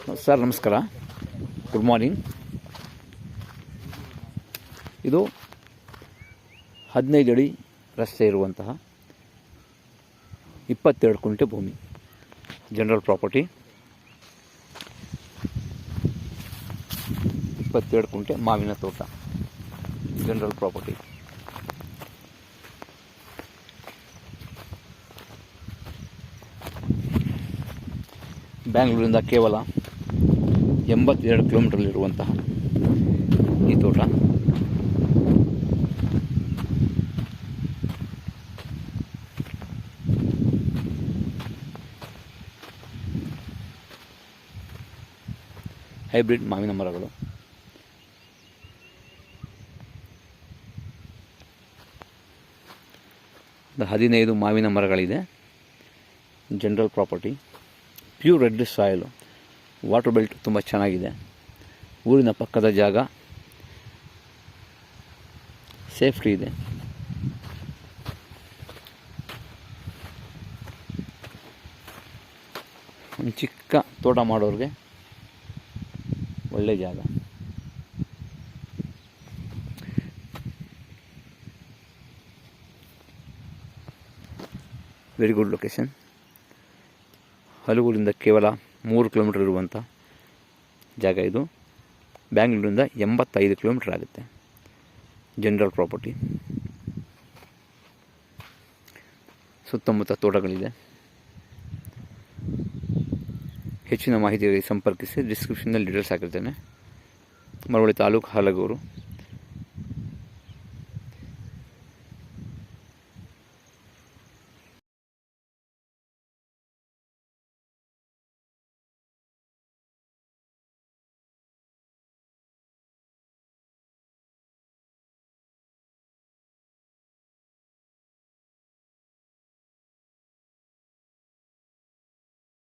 Sir ನಮಸ್ಕಾರ, good morning. ಇದು 15 ಅಡಿ ರಸ್ತೆ ಇರುವಂತಹ 22 ಕುಂಟೆ ಭೂಮಿ, ಜನರಲ್ ಪ್ರಾಪರ್ಟಿ. 22 ಕುಂಟೆ ಮಾವಿನ ತೋಟ, ಜನರಲ್ ಪ್ರಾಪರ್ಟಿ. ಬ್ಯಾಂಗ್ಳೂರಿಂದ ಕೇವಲ 82 ಕಿಲೋಮೀಟರ್ಲಿರುವಂತಹ ಈ ತೋಟ. ಹೈಬ್ರಿಡ್ ಮಾವಿನ ಮರಗಳು. ಒಂದು 15 ಮಾವಿನ ಮರಗಳಿದೆ. General property, pure red soil, water belt ತುಂಬ ಚೆನ್ನಾಗಿದೆ. ಊರಿನ ಪಕ್ಕದ ಜಾಗ, ಸೇಫ್ಟಿ ಇದೆ. ಒಂದು ಚಿಕ್ಕ ತೋಟ ಮಾಡೋರಿಗೆ ಒಳ್ಳೆ ಜಾಗ. Very good location. ಹಲಗೂರಿಂದ ಕೇವಲ 3 ಕಿಲೋಮೀಟರ್ ಇರುವಂಥ ಜಾಗ ಇದು. ಬ್ಯಾಂಗ್ಳೂರಿಂದ 85 ಕಿಲೋಮೀಟರ್ ಆಗುತ್ತೆ. General property. ಸುತ್ತಮುತ್ತ ತೋಟಗಳಿದೆ. ಹೆಚ್ಚಿನ ಮಾಹಿತಿಗಾಗಿ ಸಂಪರ್ಕಿಸಿ. ಡಿಸ್ಕ್ರಿಪ್ಷನ್ನಲ್ಲಿ ಡೀಟೇಲ್ಸ್ ಹಾಕಿರ್ತೇನೆ. ಮಳವಳ್ಳಿ ತಾಲೂಕು, ಹಲಗೂರು.